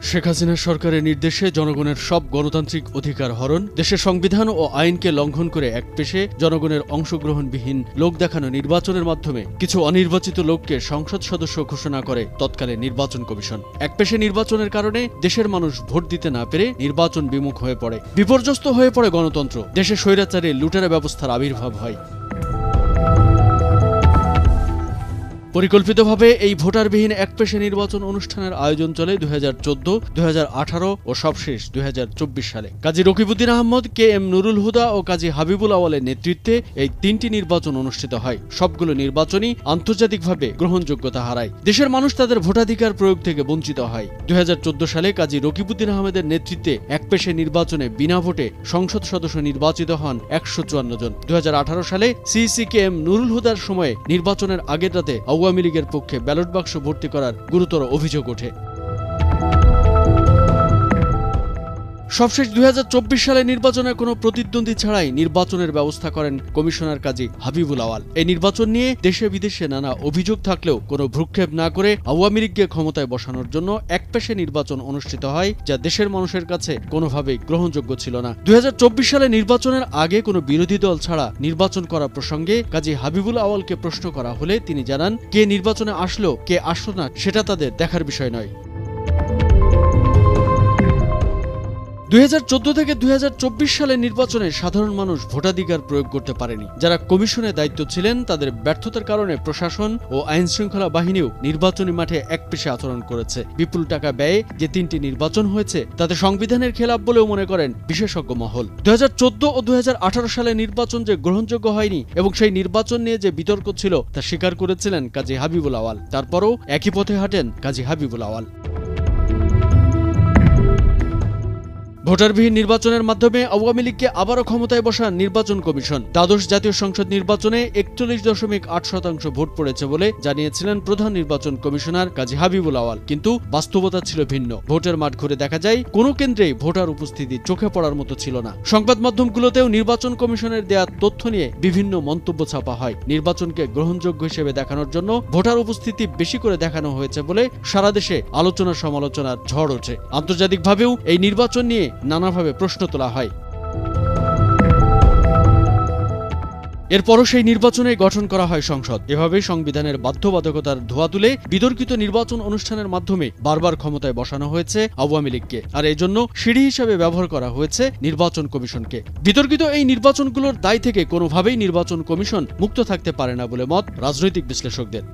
শেখ হাসিনা সরকারের নির্দেশে জনগণের সব গণতান্ত্রিক অধিকার হরণ, দেশের সংবিধান ও আইনকে লঙ্ঘন করে একপেশে জনগণের অংশগ্রহণবিহীন লোক দেখানো নির্বাচনের মাধ্যমে কিছু অনির্বাচিত লোককে সংসদ সদস্য ঘোষণা করে তৎকালীন নির্বাচন কমিশন। একপেশে নির্বাচনের কারণে দেশের মানুষ ভোট দিতে না পেরে নির্বাচন বিমুখ হয়ে পড়ে, বিপর্যস্ত হয়ে পড়ে গণতন্ত্র, দেশে স্বৈরাচারী লুটেরা ব্যবস্থার আবির্ভাব হয়। পরিকল্পিতভাবে এই ভোটারবিহীন একপেশে নির্বাচন অনুষ্ঠানের আয়োজন চলে 2014, 2018 ও সবশেষ 2024 সালে। কাজী রকিবউদ্দিন আহমদ, KM নুরুল হুদা ও কাজী হাবিবুল আওয়ালের নেতৃত্বে এই 3টি নির্বাচন অনুষ্ঠিত হয়। সবগুলো নির্বাচনই আন্তর্জাতিকভাবে গ্রহণযোগ্যতা হারায়, দেশের মানুষ তাদের ভোটাধিকার প্রয়োগ থেকে বঞ্চিত হয়। 2014 সালে কাজী রকিবউদ্দিন আহমেদের নেতৃত্বে একপেশে নির্বাচনে বিনা ভোটে সংসদ সদস্য নির্বাচিত হন 154 জন। 2018 সালে KM নুরুল হুদার সময়ে নির্বাচনের আগের রাতে আওয়ামী লীগের পক্ষে ব্যালট বাক্স ভর্তি করার গুরুতর অভিযোগ ওঠে। সবশেষ 2024 সালে নির্বাচনে কোনো প্রতিদ্বন্দ্বী ছাড়াই নির্বাচনের ব্যবস্থা করেন কমিশনার কাজী হাবিবুল আওয়াল। এই নির্বাচন নিয়ে দেশে বিদেশে নানা অভিযোগ থাকলেও কোনো ভ্রুক্ষেপ না করে আওয়ামী লীগকে ক্ষমতায় বসানোর জন্য একপেশে নির্বাচন অনুষ্ঠিত হয়, যা দেশের মানুষের কাছে কোনোভাবেই গ্রহণযোগ্য ছিল না। 2024 সালে নির্বাচনের আগে কোনো বিরোধী দল ছাড়া নির্বাচন করা প্রসঙ্গে কাজী হাবিবুল আওয়ালকে প্রশ্ন করা হলে তিনি জানান, কে নির্বাচনে আসলো কে আসলো না সেটা তাদের দেখার বিষয় নয়। 2014 থেকে 2024 সালের নির্বাচনে সাধারণ মানুষ ভোটাধিকার প্রয়োগ করতে পারেনি। যারা কমিশনের দায়িত্ব ছিলেন তাদের ব্যর্থতার কারণে প্রশাসন ও আইন শৃঙ্খলা বাহিনীও নির্বাচনী মাঠে একপেশে আচরণ করেছে। বিপুল টাকা ব্যয়ে যে 3টি নির্বাচন হয়েছে তাতে সংবিধানের খেলাপ বলেও মনে করেন বিশেষজ্ঞ মহল। 2014 ও 2018 সালের নির্বাচন যে গ্রহণযোগ্য হয়নি এবং সেই নির্বাচন নিয়ে যে বিতর্ক ছিল তা স্বীকার করেছিলেন কাজী হাবিবুল আওয়াল। তারপরও একই পথে হাঁটেন কাজী হাবিবুল আওয়াল। ভোটারবিহীন নির্বাচনের মাধ্যমে আওয়ামী লীগকে আবারও ক্ষমতায় বসান নির্বাচন কমিশন। দ্বাদশ জাতীয় সংসদ নির্বাচনে 41.8% ভোট পড়েছে বলে জানিয়েছিলেন প্রধান নির্বাচন কমিশনার কাজী হাবিবুল আওয়াল, কিন্তু বাস্তবতা ছিল ভিন্ন। ভোটের মাঠ ঘুরে দেখা যায় কোনো কেন্দ্রেই ভোটার উপস্থিতি চোখে পড়ার মতো ছিল না। সংবাদ মাধ্যমগুলোতেও নির্বাচন কমিশনের দেয়া তথ্য নিয়ে বিভিন্ন মন্তব্য ছাপা হয়। নির্বাচনকে গ্রহণযোগ্য হিসেবে দেখানোর জন্য ভোটার উপস্থিতি বেশি করে দেখানো হয়েছে বলে সারা দেশে আলোচনা সমালোচনার ঝড় ওঠে। আন্তর্জাতিকভাবেও এই নির্বাচন নিয়ে নানাভাবে প্রশ্ন তোলা হয়। এরপরও সেই নির্বাচনে গঠন করা হয় সংসদ। এভাবে সংবিধানের বাধ্যবাধকতার ধোয়া তুলে বিতর্কিত নির্বাচন অনুষ্ঠানের মাধ্যমে বারবার ক্ষমতায় বসানো হয়েছে আওয়ামী লীগকে, আর এই জন্য সিঁড়ি হিসাবে ব্যবহার করা হয়েছে নির্বাচন কমিশনকে। বিতর্কিত এই নির্বাচনগুলোর দায় থেকে কোনোভাবেই নির্বাচন কমিশন মুক্ত থাকতে পারে না বলে মত রাজনৈতিক বিশ্লেষকদের।